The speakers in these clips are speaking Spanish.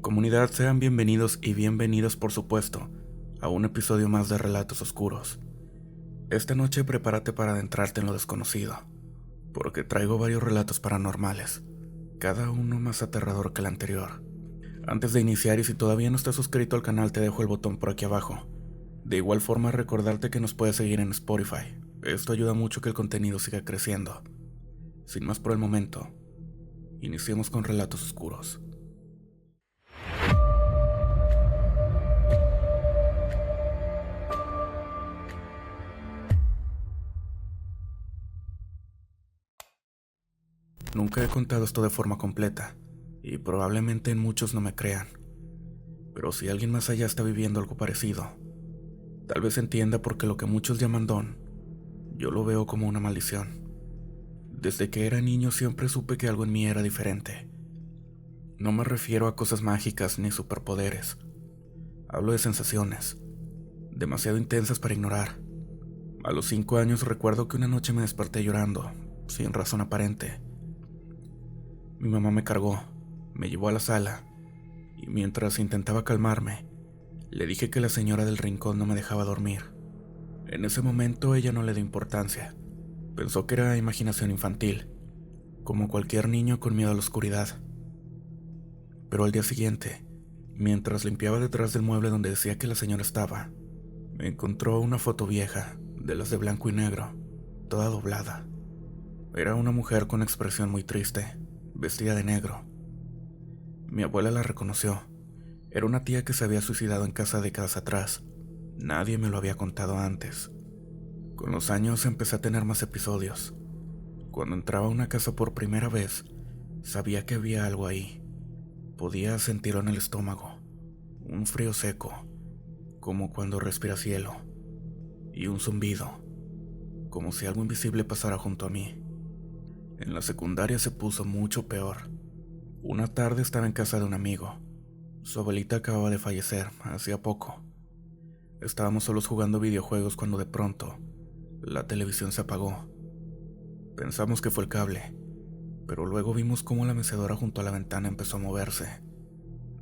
Comunidad, sean bienvenidos y bienvenidas, por supuesto, a un episodio más de Relatos Oscuros. Esta noche prepárate para adentrarte en lo desconocido, porque traigo varios relatos paranormales, cada uno más aterrador que el anterior. Antes de iniciar, y si todavía no estás suscrito al canal, te dejo el botón por aquí abajo. De igual forma, recordarte que nos puedes seguir en Spotify. Esto ayuda mucho a que el contenido siga creciendo. Sin más por el momento, iniciemos con Relatos Oscuros. Nunca he contado esto de forma completa, y probablemente muchos no me crean. Pero si alguien más allá está viviendo algo parecido, tal vez entienda por qué lo que muchos llaman don, yo lo veo como una maldición. Desde que era niño siempre supe que algo en mí era diferente. No me refiero a cosas mágicas ni superpoderes. Hablo de sensaciones, demasiado intensas para ignorar. A los 5 años recuerdo que una noche me desperté llorando, sin razón aparente. Mi mamá me cargó, me llevó a la sala, y mientras intentaba calmarme, le dije que la señora del rincón no me dejaba dormir. En ese momento ella no le dio importancia. Pensó que era imaginación infantil, como cualquier niño con miedo a la oscuridad. Pero al día siguiente, mientras limpiaba detrás del mueble donde decía que la señora estaba, me encontró una foto vieja, de las de blanco y negro, toda doblada. Era una mujer con expresión muy triste, vestida de negro. Mi abuela la reconoció. Era una tía que se había suicidado en casa décadas atrás. Nadie me lo había contado antes. Con los años empecé a tener más episodios. Cuando entraba a una casa por primera vez, sabía que había algo ahí. Podía sentirlo en el estómago. Un frío seco, como cuando respiras hielo. Y un zumbido, como si algo invisible pasara junto a mí. En la secundaria se puso mucho peor. Una tarde estaba en casa de un amigo. Su abuelita acababa de fallecer, hacía poco. Estábamos solos jugando videojuegos cuando de pronto, la televisión se apagó. Pensamos que fue el cable, pero luego vimos cómo la mecedora junto a la ventana empezó a moverse.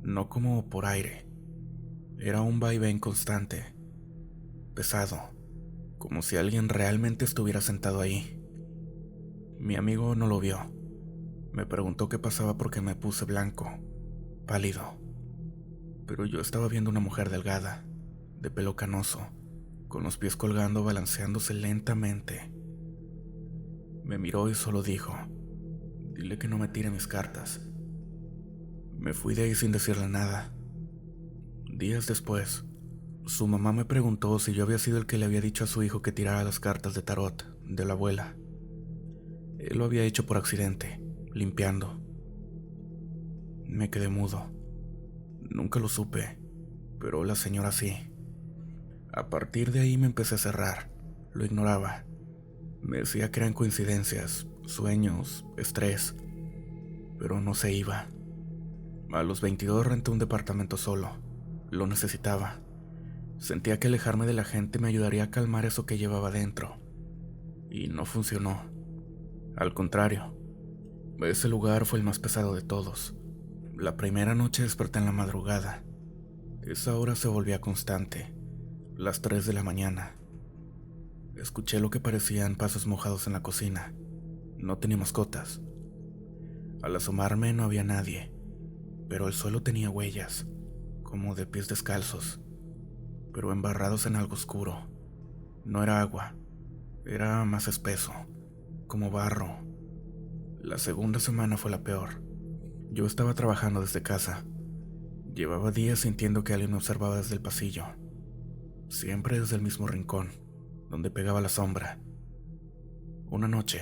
No como por aire. Era un vaivén constante, pesado, como si alguien realmente estuviera sentado ahí. Mi amigo no lo vio. Me preguntó qué pasaba porque me puse blanco, pálido. Pero yo estaba viendo una mujer delgada, de pelo canoso, con los pies colgando, balanceándose lentamente. Me miró y solo dijo: "Dile que no me tire mis cartas". Me fui de ahí sin decirle nada. Días después, su mamá me preguntó si yo había sido el que le había dicho a su hijo que tirara las cartas de tarot de la abuela. Él lo había hecho por accidente, limpiando. Me quedé mudo. Nunca lo supe, pero la señora sí. A partir de ahí me empecé a cerrar. Lo ignoraba. Me decía que eran coincidencias, sueños, estrés, pero no se iba. A los 22 renté un departamento solo. Lo necesitaba. Sentía que alejarme de la gente me ayudaría a calmar eso que llevaba dentro. Y no funcionó. Al contrario, ese lugar fue el más pesado de todos. La primera noche desperté en la madrugada. Esa hora se volvía constante. Las 3 de la mañana. Escuché lo que parecían pasos mojados en la cocina. No tenía mascotas. Al asomarme no había nadie, pero el suelo tenía huellas, como de pies descalzos, pero embarrados en algo oscuro. No era agua, era más espeso, como barro. La segunda semana fue la peor. Yo estaba trabajando desde casa. Llevaba días sintiendo que alguien me observaba desde el pasillo, siempre desde el mismo rincón, donde pegaba la sombra. Una noche,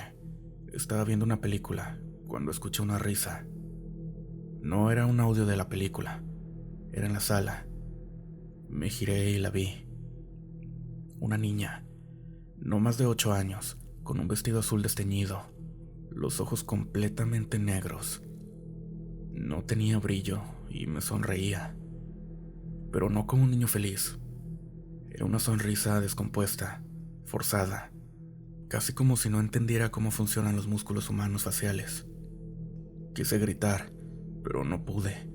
estaba viendo una película cuando escuché una risa. No era un audio de la película, era en la sala. Me giré y la vi. Una niña, no más de 8 años, con un vestido azul desteñido, los ojos completamente negros. No tenía brillo y me sonreía, pero no como un niño feliz. Era una sonrisa descompuesta, forzada, casi como si no entendiera cómo funcionan los músculos humanos faciales. Quise gritar, pero no pude.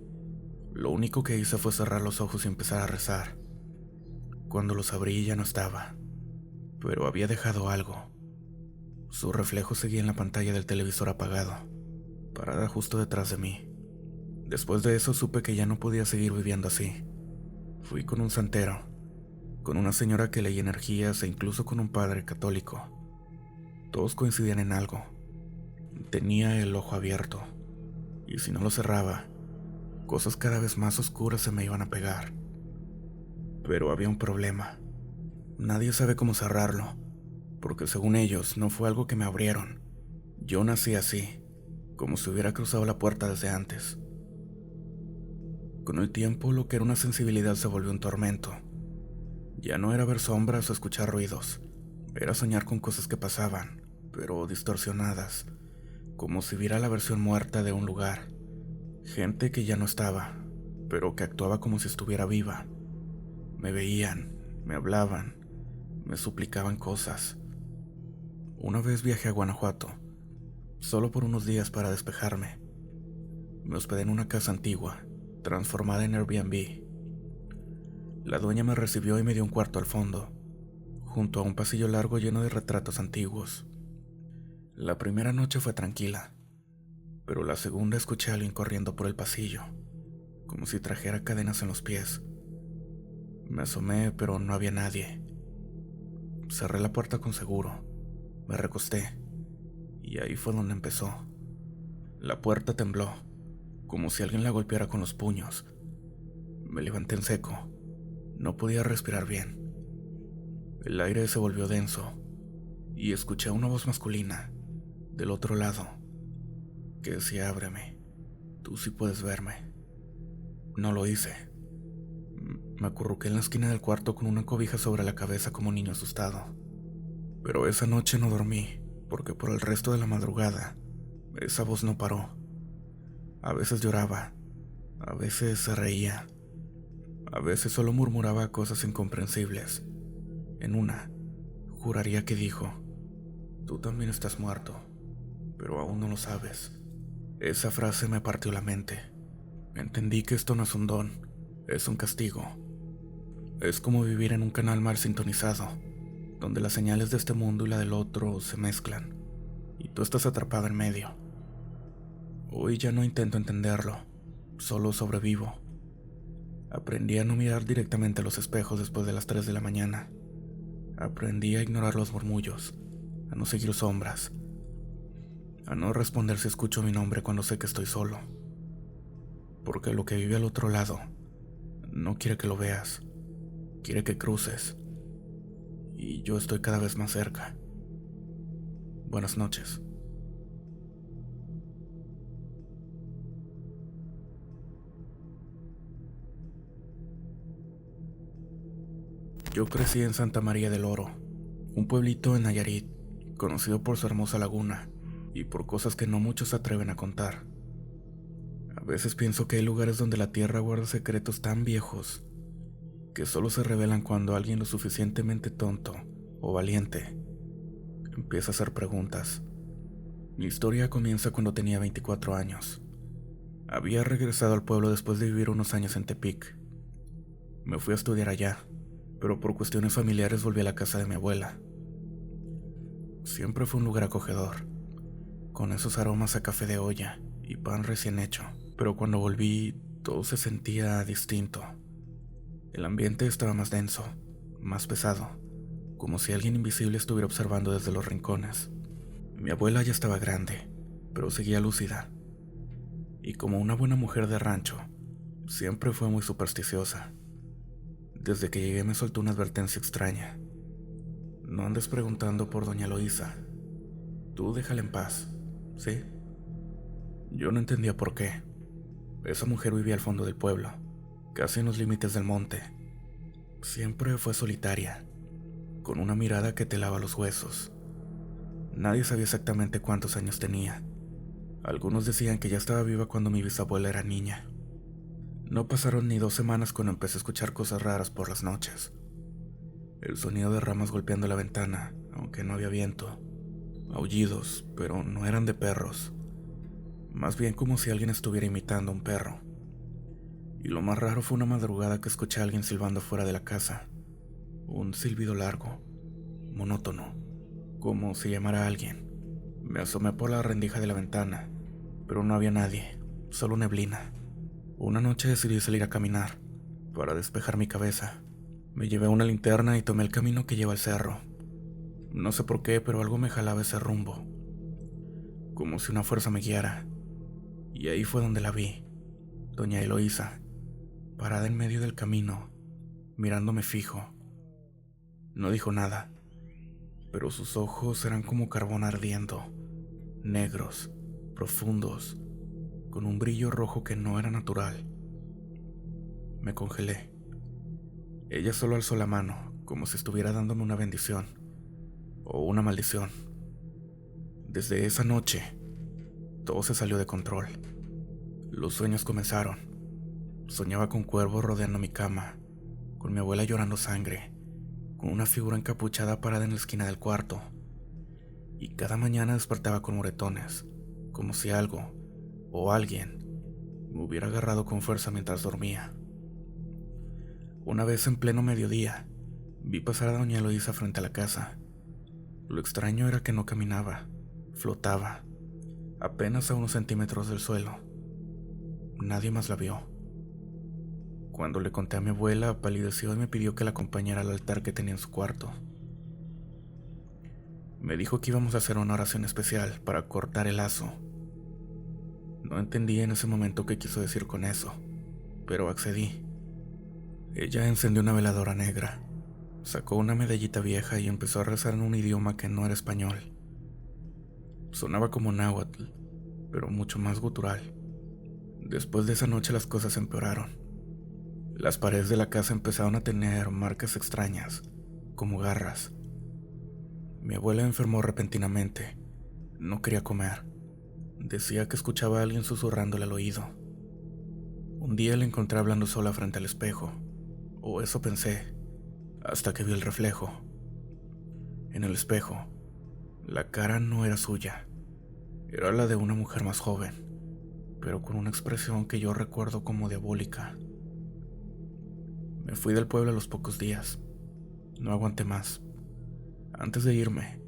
Lo único que hice fue cerrar los ojos y empezar a rezar. Cuando los abrí ya no estaba, pero había dejado algo. Su reflejo seguía en la pantalla del televisor apagado, parada justo detrás de mí. Después de eso supe que ya no podía seguir viviendo así. Fui con un santero, con una señora que leía energías e incluso con un padre católico. Todos coincidían en algo. Tenía el ojo abierto, y si no lo cerraba, cosas cada vez más oscuras se me iban a pegar. Pero había un problema. Nadie sabe cómo cerrarlo, porque según ellos no fue algo que me abrieron. Yo nací así, como si hubiera cruzado la puerta desde antes. Con el tiempo, lo que era una sensibilidad se volvió un tormento. Ya no era ver sombras o escuchar ruidos, era soñar con cosas que pasaban, pero distorsionadas, como si viera la versión muerta de un lugar. Gente que ya no estaba, pero que actuaba como si estuviera viva. Me veían, me hablaban, me suplicaban cosas. Una vez viajé a Guanajuato, solo por unos días para despejarme. Me hospedé en una casa antigua, transformada en Airbnb. La dueña me recibió y me dio un cuarto al fondo, junto a un pasillo largo lleno de retratos antiguos. La primera noche fue tranquila, pero la segunda escuché a alguien corriendo por el pasillo, como si trajera cadenas en los pies. Me asomé, pero no había nadie. Cerré la puerta con seguro, me recosté, y ahí fue donde empezó. La puerta tembló, como si alguien la golpeara con los puños. Me levanté en seco, no podía respirar bien. El aire se volvió denso, y escuché una voz masculina, del otro lado, que decía: ábreme, tú sí puedes verme. No lo hice. Me acurruqué en la esquina del cuarto con una cobija sobre la cabeza como un niño asustado. Pero esa noche no dormí, porque por el resto de la madrugada, esa voz no paró. A veces lloraba, a veces se reía, a veces solo murmuraba cosas incomprensibles. En una, juraría que dijo: tú también estás muerto, pero aún no lo sabes. Esa frase me partió la mente. Entendí que esto no es un don, es un castigo. Es como vivir en un canal mal sintonizado, donde las señales de este mundo y la del otro se mezclan, y tú estás atrapado en medio. Hoy ya no intento entenderlo, solo sobrevivo. Aprendí a no mirar directamente a los espejos después de las 3 de la mañana. Aprendí a ignorar los murmullos, a no seguir sombras, a no responder si escucho mi nombre cuando sé que estoy solo. Porque lo que vive al otro lado no quiere que lo veas, quiere que cruces. Y yo estoy cada vez más cerca. Buenas noches. Yo crecí en Santa María del Oro, un pueblito en Nayarit, conocido por su hermosa laguna y por cosas que no muchos se atreven a contar. A veces pienso que hay lugares donde la tierra guarda secretos tan viejos que solo se revelan cuando alguien lo suficientemente tonto o valiente empieza a hacer preguntas. Mi historia comienza cuando tenía 24 años. Había regresado al pueblo después de vivir unos años en Tepic. Me fui a estudiar allá, pero por cuestiones familiares volví a la casa de mi abuela. Siempre fue un lugar acogedor, con esos aromas a café de olla y pan recién hecho, pero cuando volví todo se sentía distinto. El ambiente estaba más denso, más pesado, como si alguien invisible estuviera observando desde los rincones. Mi abuela ya estaba grande, pero seguía lúcida, y como una buena mujer de rancho, siempre fue muy supersticiosa. Desde que llegué me soltó una advertencia extraña: no andes preguntando por doña Eloísa, tú déjala en paz, ¿sí? Yo no entendía por qué. Esa mujer vivía al fondo del pueblo, casi en los límites del monte. Siempre fue solitaria, con una mirada que te lava los huesos. Nadie sabía exactamente cuántos años tenía. Algunos decían que ya estaba viva cuando mi bisabuela era niña. No pasaron ni 2 semanas cuando empecé a escuchar cosas raras por las noches. El sonido de ramas golpeando la ventana, aunque no había viento. Aullidos, pero no eran de perros. Más bien como si alguien estuviera imitando a un perro. Y lo más raro fue una madrugada que escuché a alguien silbando fuera de la casa. Un silbido largo, monótono, como si llamara a alguien. Me asomé por la rendija de la ventana, pero no había nadie, solo neblina. Una noche decidí salir a caminar, para despejar mi cabeza. Me llevé una linterna y tomé el camino que lleva al cerro. No sé por qué, pero algo me jalaba ese rumbo, como si una fuerza me guiara. Y ahí fue donde la vi, doña Eloísa, parada en medio del camino, mirándome fijo. No dijo nada, pero sus ojos eran como carbón ardiendo, negros, profundos, con un brillo rojo que no era natural. Me congelé. Ella solo alzó la mano, como si estuviera dándome una bendición, o una maldición. Desde esa noche, todo se salió de control. Los sueños comenzaron. Soñaba con cuervos rodeando mi cama, con mi abuela llorando sangre, con una figura encapuchada parada en la esquina del cuarto. Y cada mañana despertaba con moretones, como si algo, o alguien, me hubiera agarrado con fuerza mientras dormía. Una vez en pleno mediodía, vi pasar a doña Eloísa frente a la casa. Lo extraño era que no caminaba, flotaba, apenas a unos centímetros del suelo. Nadie más la vio. Cuando le conté a mi abuela, palideció y me pidió que la acompañara al altar que tenía en su cuarto. Me dijo que íbamos a hacer una oración especial para cortar el lazo. No entendí en ese momento qué quiso decir con eso, pero accedí. Ella encendió una veladora negra, sacó una medallita vieja y empezó a rezar en un idioma que no era español. Sonaba como náhuatl, pero mucho más gutural. Después de esa noche las cosas empeoraron. Las paredes de la casa empezaron a tener marcas extrañas, como garras. Mi abuela enfermó repentinamente. No quería comer. Decía que escuchaba a alguien susurrándole al oído. Un día la encontré hablando sola frente al espejo, o eso pensé, hasta que vi el reflejo. En el espejo, la cara no era suya, era la de una mujer más joven, pero con una expresión que yo recuerdo como diabólica. Me fui del pueblo a los pocos días. No aguanté más. Antes de irme,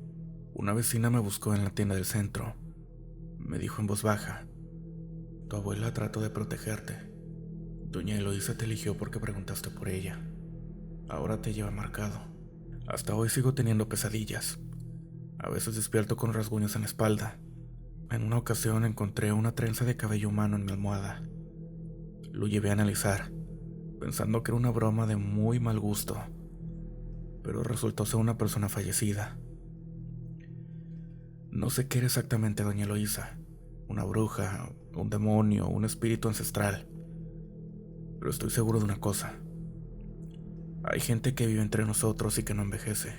una vecina me buscó en la tienda del centro. Me dijo en voz baja: tu abuela trató de protegerte. Doña Eloísa te eligió porque preguntaste por ella. Ahora te lleva marcado. Hasta hoy sigo teniendo pesadillas. A veces despierto con rasguños en la espalda. En una ocasión encontré una trenza de cabello humano en mi almohada. Lo llevé a analizar, pensando que era una broma de muy mal gusto, pero resultó ser una persona fallecida. No sé qué era exactamente doña Eloísa, una bruja, un demonio, un espíritu ancestral, pero estoy seguro de una cosa: hay gente que vive entre nosotros y que no envejece,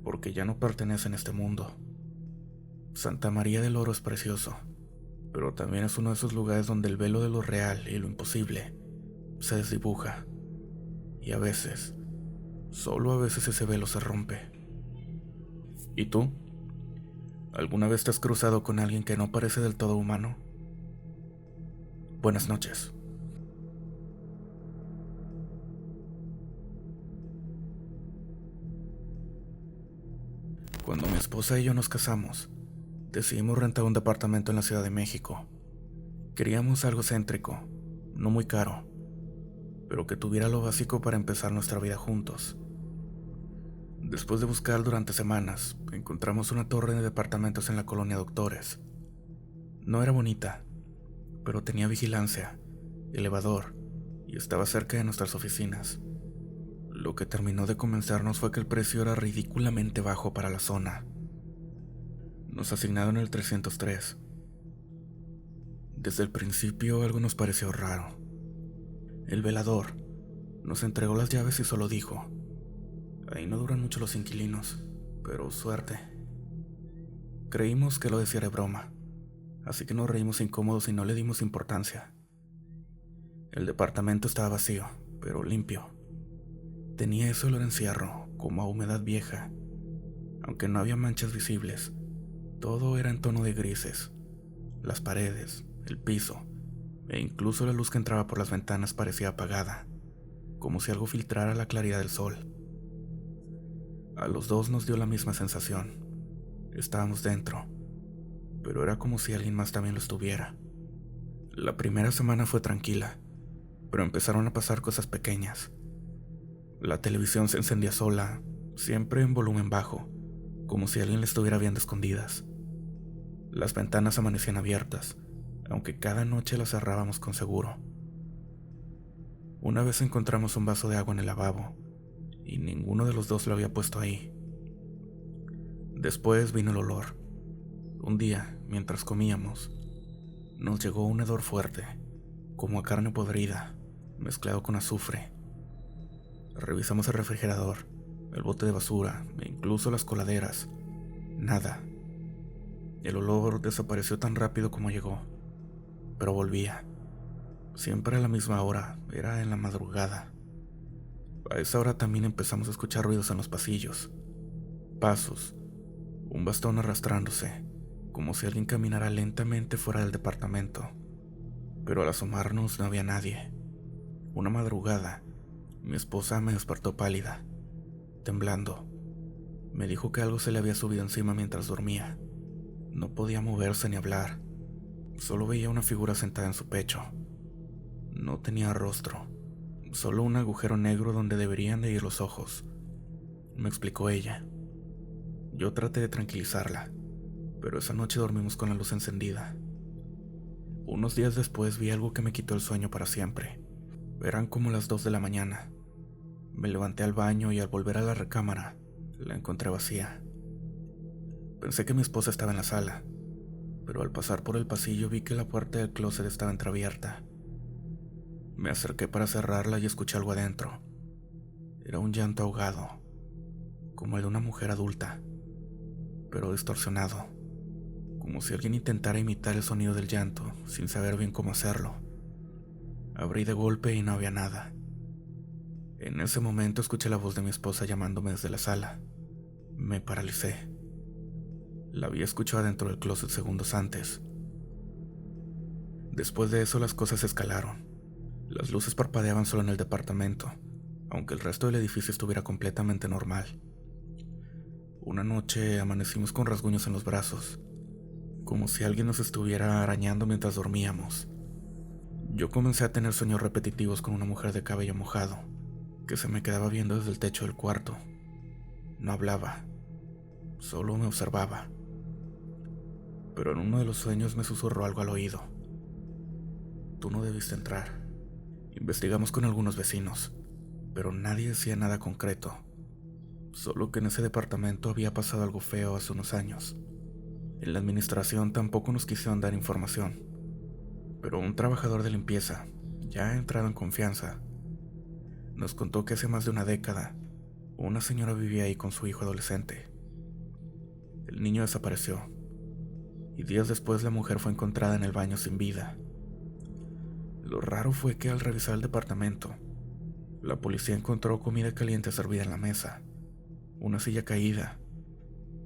porque ya no pertenece en este mundo. Santa María del Oro es precioso, pero también es uno de esos lugares donde el velo de lo real y lo imposible se desdibuja, y a veces, solo a veces ese velo se rompe. ¿Y tú? ¿Alguna vez te has cruzado con alguien que no parece del todo humano? Buenas noches. Cuando mi esposa y yo nos casamos, decidimos rentar un departamento en la Ciudad de México. Queríamos algo céntrico, no muy caro, pero que tuviera lo básico para empezar nuestra vida juntos. Después de buscar durante semanas, encontramos una torre de departamentos en la colonia Doctores. No era bonita, pero tenía vigilancia, elevador, y estaba cerca de nuestras oficinas. Lo que terminó de convencernos fue que el precio era ridículamente bajo para la zona. Nos asignaron el 303. Desde el principio algo nos pareció raro. El velador nos entregó las llaves y solo dijo: ahí no duran mucho los inquilinos, pero suerte. Creímos que lo decía de broma, así que nos reímos incómodos y no le dimos importancia. El departamento estaba vacío, pero limpio. Tenía ese olor a encierro, como a humedad vieja. Aunque no había manchas visibles, todo era en tono de grises. Las paredes, el piso, e incluso la luz que entraba por las ventanas parecía apagada, como si algo filtrara la claridad del sol. A los dos nos dio la misma sensación. Estábamos dentro, pero era como si alguien más también lo estuviera. La primera semana fue tranquila, pero empezaron a pasar cosas pequeñas. La televisión se encendía sola, siempre en volumen bajo, como si alguien la estuviera viendo a escondidas. Las ventanas amanecían abiertas, aunque cada noche las cerrábamos con seguro. Una vez encontramos un vaso de agua en el lavabo, y ninguno de los dos lo había puesto ahí. Después vino el olor. Un día, mientras comíamos, nos llegó un hedor fuerte, como a carne podrida, mezclado con azufre. Revisamos el refrigerador, el bote de basura e incluso las coladeras. Nada. El olor desapareció tan rápido como llegó, pero volvía. Siempre a la misma hora, era en la madrugada. A esa hora también empezamos a escuchar ruidos en los pasillos. Pasos, un bastón arrastrándose, como si alguien caminara lentamente fuera del departamento. Pero al asomarnos no había nadie. Una madrugada, mi esposa me despertó pálida, temblando. Me dijo que algo se le había subido encima mientras dormía. No podía moverse ni hablar. Solo veía una figura sentada en su pecho. No tenía rostro, solo un agujero negro donde deberían de ir los ojos. Me explicó ella. Yo traté de tranquilizarla, pero esa noche dormimos con la luz encendida. Unos días después vi algo que me quitó el sueño para siempre. Eran como las 2 de la mañana. Me levanté al baño y al volver a la recámara, la encontré vacía. Pensé que mi esposa estaba en la sala, pero al pasar por el pasillo vi que la puerta del closet estaba entreabierta. Me acerqué para cerrarla y escuché algo adentro. Era un llanto ahogado, como el de una mujer adulta, pero distorsionado, como si alguien intentara imitar el sonido del llanto sin saber bien cómo hacerlo. Abrí de golpe y no había nada. En ese momento escuché la voz de mi esposa llamándome desde la sala. Me paralicé. La había escuchado dentro del closet segundos antes. Después de eso las cosas escalaron. Las luces parpadeaban solo en el departamento, aunque el resto del edificio estuviera completamente normal. Una noche amanecimos con rasguños en los brazos, como si alguien nos estuviera arañando mientras dormíamos. Yo comencé a tener sueños repetitivos con una mujer de cabello mojado, que se me quedaba viendo desde el techo del cuarto. No hablaba, solo me observaba. Pero en uno de los sueños me susurró algo al oído. Tú no debiste entrar. Investigamos con algunos vecinos, pero nadie decía nada concreto. Solo que en ese departamento había pasado algo feo hace unos años. En la administración tampoco nos quisieron dar información, pero un trabajador de limpieza, ya entrado en confianza, nos contó que hace más de una década, una señora vivía ahí con su hijo adolescente. El niño desapareció, y días después la mujer fue encontrada en el baño sin vida. Lo raro fue que al revisar el departamento, la policía encontró comida caliente servida en la mesa, una silla caída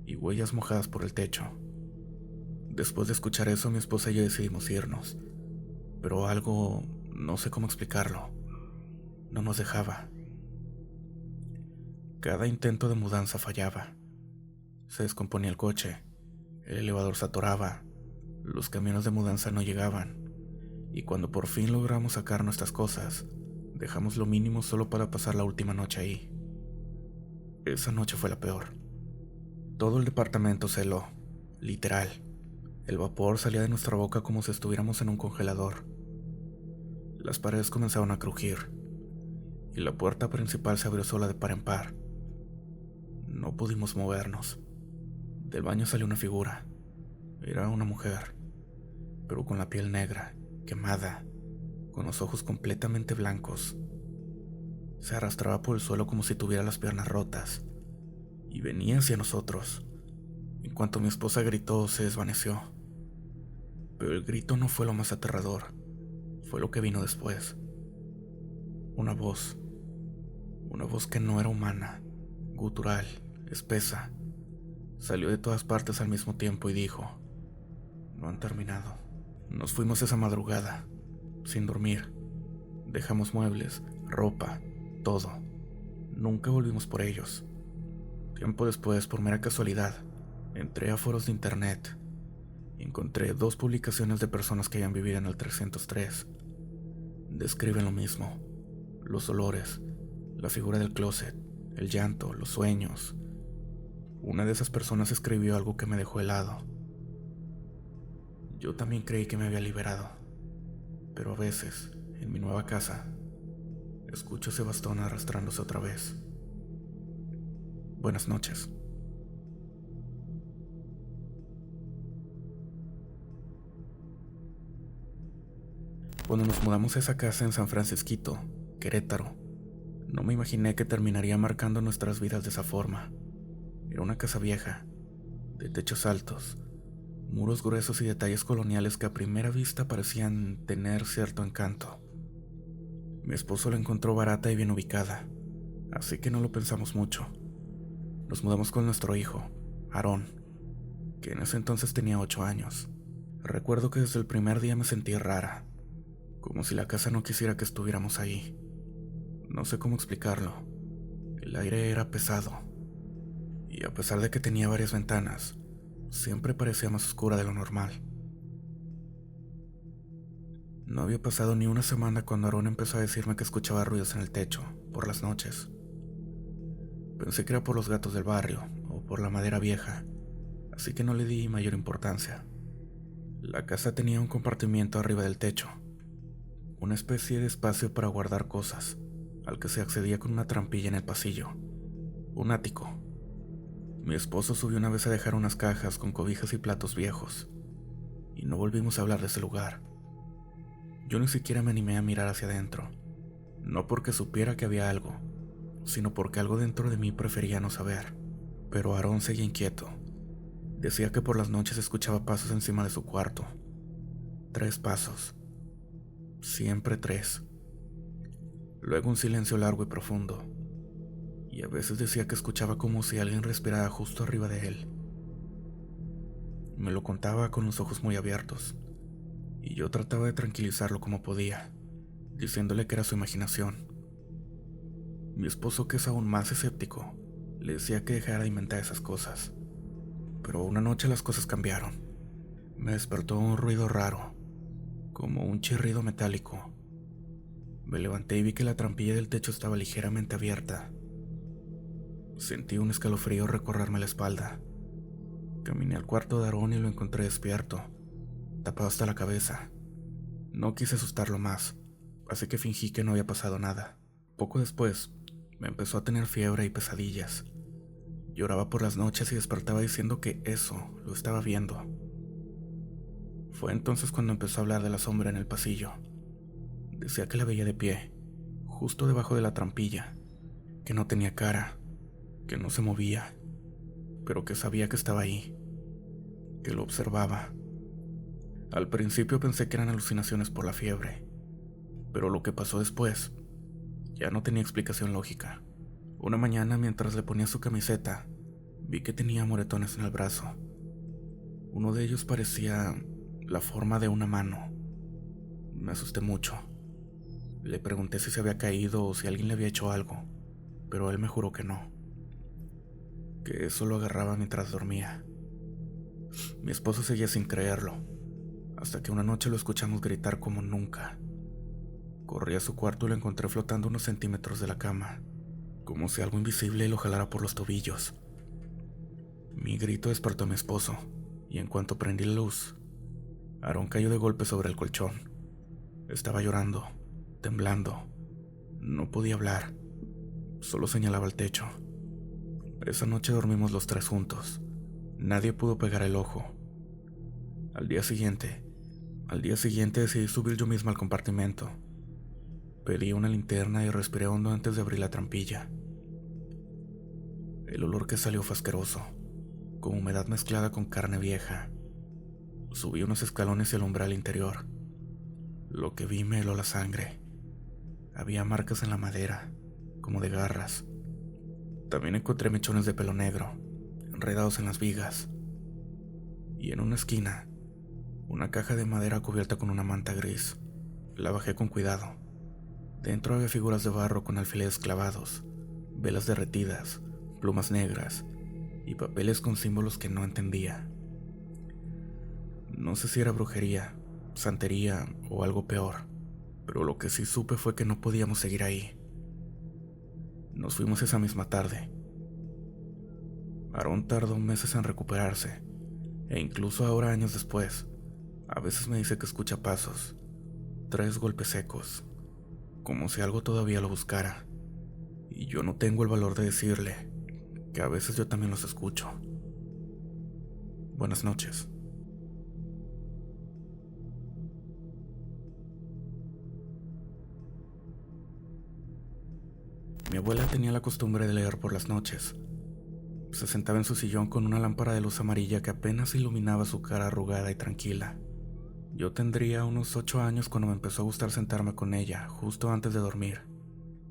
y huellas mojadas por el techo. Después de escuchar eso, mi esposa y yo decidimos irnos, pero algo, no sé cómo explicarlo, no nos dejaba. Cada intento de mudanza fallaba. Se descomponía el coche, el elevador se atoraba, los camiones de mudanza no llegaban. Y cuando por fin logramos sacar nuestras cosas, dejamos lo mínimo solo para pasar la última noche ahí. Esa noche fue la peor. Todo el departamento se heló, literal. El vapor salía de nuestra boca como si estuviéramos en un congelador. Las paredes comenzaron a crujir, y la puerta principal se abrió sola de par en par. No pudimos movernos. Del baño salió una figura. Era una mujer, pero con la piel negra, quemada, con los ojos completamente blancos. Se arrastraba por el suelo como si tuviera las piernas rotas, y venía hacia nosotros. En cuanto mi esposa gritó, se desvaneció. Pero el grito no fue lo más aterrador, fue lo que vino después. Una voz que no era humana, gutural, espesa, salió de todas partes al mismo tiempo y dijo: no han terminado. Nos fuimos esa madrugada, sin dormir. Dejamos muebles, ropa, todo. Nunca volvimos por ellos. Tiempo después, por mera casualidad, entré a foros de internet y encontré 2 publicaciones de personas que habían vivido en el 303. Describen lo mismo: los olores, la figura del closet, el llanto, los sueños. Una de esas personas escribió algo que me dejó helado. Yo también creí que me había liberado, pero a veces, en mi nueva casa, escucho ese bastón arrastrándose otra vez. Buenas noches. Cuando nos mudamos a esa casa en San Francisquito, Querétaro, no me imaginé que terminaría marcando nuestras vidas de esa forma. Era una casa vieja, de techos altos, muros gruesos y detalles coloniales que a primera vista parecían tener cierto encanto. Mi esposo la encontró barata y bien ubicada, así que no lo pensamos mucho. Nos mudamos con nuestro hijo, Aarón, que en ese entonces tenía 8 años. Recuerdo que desde el primer día me sentí rara, como si la casa no quisiera que estuviéramos ahí. No sé cómo explicarlo. El aire era pesado, y a pesar de que tenía varias ventanas, siempre parecía más oscura de lo normal. No había pasado ni una semana cuando Aarón empezó a decirme que escuchaba ruidos en el techo, por las noches. Pensé que era por los gatos del barrio, o por la madera vieja, así que no le di mayor importancia. La casa tenía un compartimiento arriba del techo, una especie de espacio para guardar cosas, al que se accedía con una trampilla en el pasillo, un ático. Mi esposo subió una vez a dejar unas cajas con cobijas y platos viejos, y no volvimos a hablar de ese lugar. Yo ni siquiera me animé a mirar hacia adentro, no porque supiera que había algo, sino porque algo dentro de mí prefería no saber. Pero Aarón seguía inquieto. Decía que por las noches escuchaba pasos encima de su cuarto. 3 pasos. Siempre 3. Luego un silencio largo y profundo. Y a veces decía que escuchaba como si alguien respirara justo arriba de él. Me lo contaba con los ojos muy abiertos, y yo trataba de tranquilizarlo como podía, diciéndole que era su imaginación. Mi esposo, que es aún más escéptico, le decía que dejara de inventar esas cosas. Pero una noche las cosas cambiaron. Me despertó un ruido raro, como un chirrido metálico. Me levanté y vi que la trampilla del techo estaba ligeramente abierta. Sentí un escalofrío recorrerme la espalda. Caminé al cuarto de Aarón y lo encontré despierto, tapado hasta la cabeza. No quise asustarlo más, así que fingí que no había pasado nada. Poco después, me empezó a tener fiebre y pesadillas. Lloraba por las noches y despertaba diciendo que eso lo estaba viendo. Fue entonces cuando empezó a hablar de la sombra en el pasillo. Decía que la veía de pie, justo debajo de la trampilla, que no tenía cara, que no se movía, pero que sabía que estaba ahí, que lo observaba. Al principio pensé que eran alucinaciones por la fiebre, pero lo que pasó después ya no tenía explicación lógica. Una mañana, mientras le ponía su camiseta, vi que tenía moretones en el brazo. Uno de ellos parecía la forma de una mano. Me asusté mucho. Le pregunté si se había caído o si alguien le había hecho algo, pero él me juró que no, que eso lo agarraba mientras dormía. Mi esposo seguía sin creerlo, hasta que una noche lo escuchamos gritar como nunca. Corrí a su cuarto y lo encontré flotando unos centímetros de la cama, como si algo invisible lo jalara por los tobillos. Mi grito despertó a mi esposo, y en cuanto prendí la luz, Aarón cayó de golpe sobre el colchón. Estaba llorando, temblando. No podía hablar, solo señalaba el techo. Esa noche dormimos los 3 juntos. Nadie pudo pegar el ojo. Al día siguiente decidí subir yo mismo al compartimento. Pedí una linterna y respiré hondo antes de abrir la trampilla. El olor que salió fue asqueroso, con humedad mezclada con carne vieja. Subí unos escalones y alumbré al interior. Lo que vi me heló la sangre. Había marcas en la madera, como de garras. También encontré mechones de pelo negro, enredados en las vigas. Y en una esquina, una caja de madera cubierta con una manta gris. La bajé con cuidado. Dentro había figuras de barro con alfileres clavados, velas derretidas, plumas negras y papeles con símbolos que no entendía. No sé si era brujería, santería o algo peor, pero lo que sí supe fue que no podíamos seguir ahí. Nos fuimos esa misma tarde. Aarón tardó meses en recuperarse, e incluso ahora, años después, a veces me dice que escucha pasos, 3 golpes secos, como si algo todavía lo buscara, y yo no tengo el valor de decirle que a veces yo también los escucho. Buenas noches. Mi abuela tenía la costumbre de leer por las noches. Se sentaba en su sillón con una lámpara de luz amarilla que apenas iluminaba su cara arrugada y tranquila. Yo tendría unos 8 años cuando me empezó a gustar sentarme con ella, justo antes de dormir,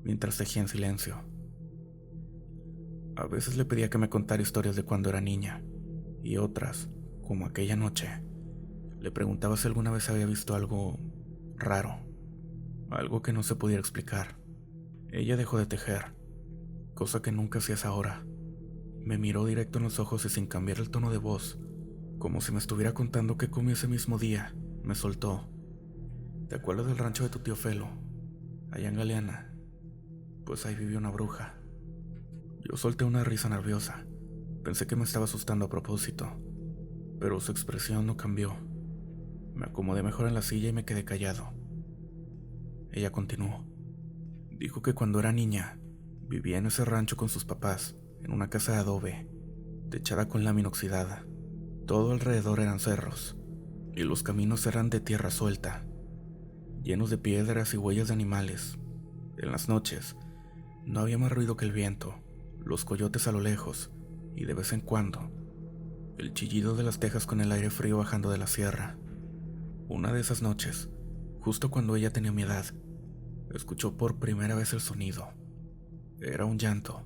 mientras tejía en silencio. A veces le pedía que me contara historias de cuando era niña, y otras, como aquella noche, le preguntaba si alguna vez había visto algo raro, algo que no se pudiera explicar. Ella dejó de tejer, cosa que nunca hacías ahora. Me miró directo en los ojos y sin cambiar el tono de voz, como si me estuviera contando qué comió ese mismo día, me soltó. ¿Te acuerdas del rancho de tu tío Felo, allá en Galeana? Pues ahí vivió una bruja. Yo solté una risa nerviosa. Pensé que me estaba asustando a propósito, pero su expresión no cambió. Me acomodé mejor en la silla y me quedé callado. Ella continuó. Dijo que cuando era niña, vivía en ese rancho con sus papás, en una casa de adobe, techada con lámina oxidada. Todo alrededor eran cerros, y los caminos eran de tierra suelta, llenos de piedras y huellas de animales. En las noches, no había más ruido que el viento, los coyotes a lo lejos, y de vez en cuando, el chillido de las tejas con el aire frío bajando de la sierra. Una de esas noches, justo cuando ella tenía mi edad, escuchó por primera vez el sonido. Era un llanto,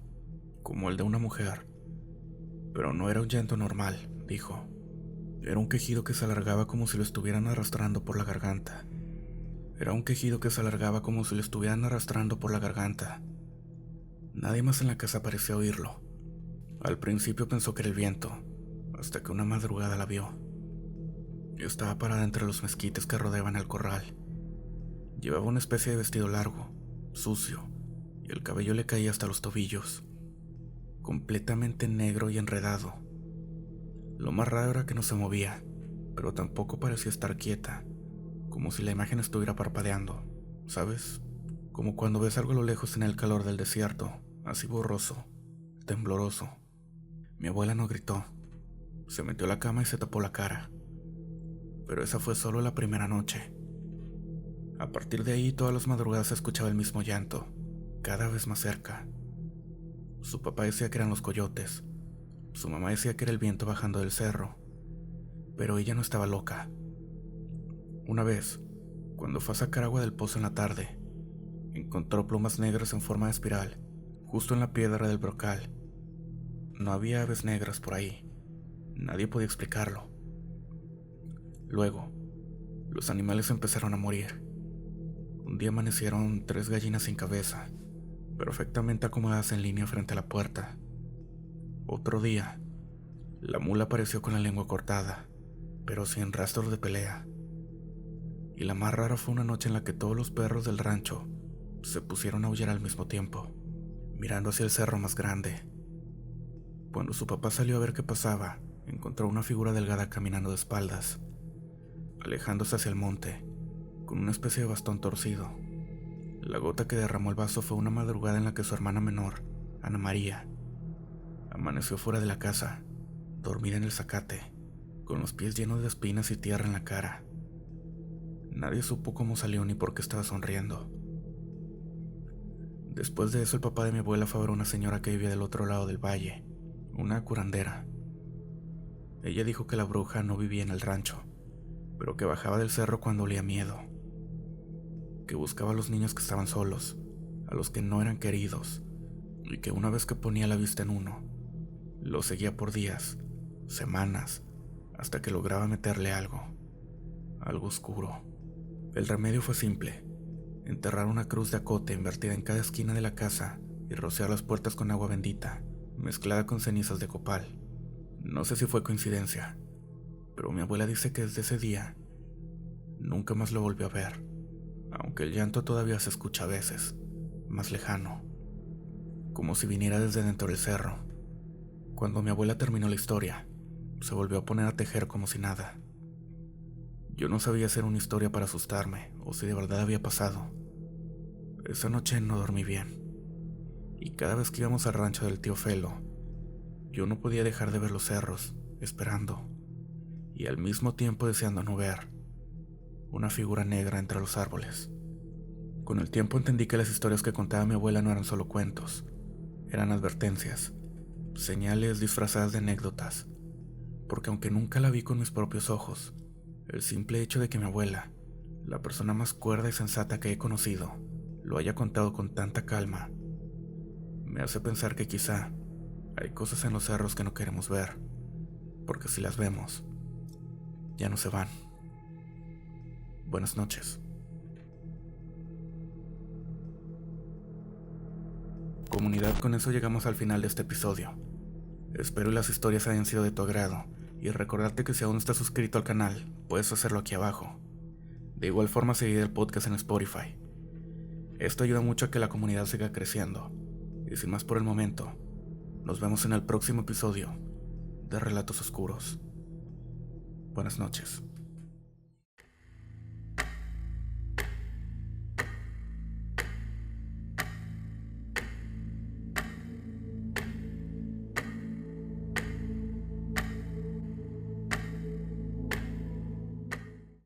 como el de una mujer, pero no era un llanto normal, dijo. Era un quejido que se alargaba como si lo estuvieran arrastrando por la garganta. Era un quejido que se alargaba como si lo estuvieran arrastrando por la garganta. Nadie más en la casa parecía oírlo. Al principio pensó que era el viento, hasta que una madrugada la vio. Estaba parada entre los mezquites que rodeaban el corral. Llevaba una especie de vestido largo, sucio, y el cabello le caía hasta los tobillos, completamente negro y enredado. Lo más raro era que no se movía, pero tampoco parecía estar quieta, como si la imagen estuviera parpadeando, ¿sabes? Como cuando ves algo a lo lejos en el calor del desierto, así borroso, tembloroso. Mi abuela no gritó, se metió a la cama y se tapó la cara. Pero esa fue solo la primera noche. A partir de ahí, todas las madrugadas se escuchaba el mismo llanto, cada vez más cerca. Su papá decía que eran los coyotes, su mamá decía que era el viento bajando del cerro, pero ella no estaba loca. Una vez, cuando fue a sacar agua del pozo en la tarde, encontró plumas negras en forma de espiral, justo en la piedra del brocal. No había aves negras por ahí, nadie podía explicarlo. Luego, los animales empezaron a morir. Un día amanecieron 3 gallinas sin cabeza, perfectamente acomodadas en línea frente a la puerta. Otro día, la mula apareció con la lengua cortada, pero sin rastros de pelea. Y la más rara fue una noche en la que todos los perros del rancho se pusieron a aullar al mismo tiempo, mirando hacia el cerro más grande. Cuando su papá salió a ver qué pasaba, encontró una figura delgada caminando de espaldas, alejándose hacia el monte, con una especie de bastón torcido. La gota que derramó el vaso fue una madrugada en la que su hermana menor, Ana María, amaneció fuera de la casa, dormida en el zacate, con los pies llenos de espinas y tierra en la cara. Nadie supo cómo salió ni por qué estaba sonriendo. Después de eso, el papá de mi abuela fue a ver a una señora que vivía del otro lado del valle, una curandera. Ella dijo que la bruja no vivía en el rancho, pero que bajaba del cerro cuando olía miedo, que buscaba a los niños que estaban solos, a los que no eran queridos, y que una vez que ponía la vista en uno, lo seguía por días, semanas, hasta que lograba meterle algo oscuro. El remedio fue simple: enterrar una cruz de acote invertida en cada esquina de la casa y rociar las puertas con agua bendita, mezclada con cenizas de copal. No sé si fue coincidencia, pero mi abuela dice que desde ese día nunca más lo volvió a ver, aunque el llanto todavía se escucha a veces, más lejano, como si viniera desde dentro del cerro. Cuando mi abuela terminó la historia, se volvió a poner a tejer como si nada. Yo no sabía si era una historia para asustarme o si de verdad había pasado. Esa noche no dormí bien, y cada vez que íbamos al rancho del tío Felo, yo no podía dejar de ver los cerros, esperando, y al mismo tiempo deseando no ver una figura negra entre los árboles. Con el tiempo entendí que las historias que contaba mi abuela no eran solo cuentos, eran advertencias, señales disfrazadas de anécdotas, porque aunque nunca la vi con mis propios ojos, el simple hecho de que mi abuela, la persona más cuerda y sensata que he conocido, lo haya contado con tanta calma, me hace pensar que quizá hay cosas en los cerros que no queremos ver, porque si las vemos, ya no se van. Buenas noches. Comunidad, con eso llegamos al final de este episodio. Espero las historias hayan sido de tu agrado, y recordarte que si aún no estás suscrito al canal, puedes hacerlo aquí abajo. De igual forma, seguir el podcast en Spotify. Esto ayuda mucho a que la comunidad siga creciendo. Y sin más por el momento, nos vemos en el próximo episodio de Relatos Oscuros. Buenas noches.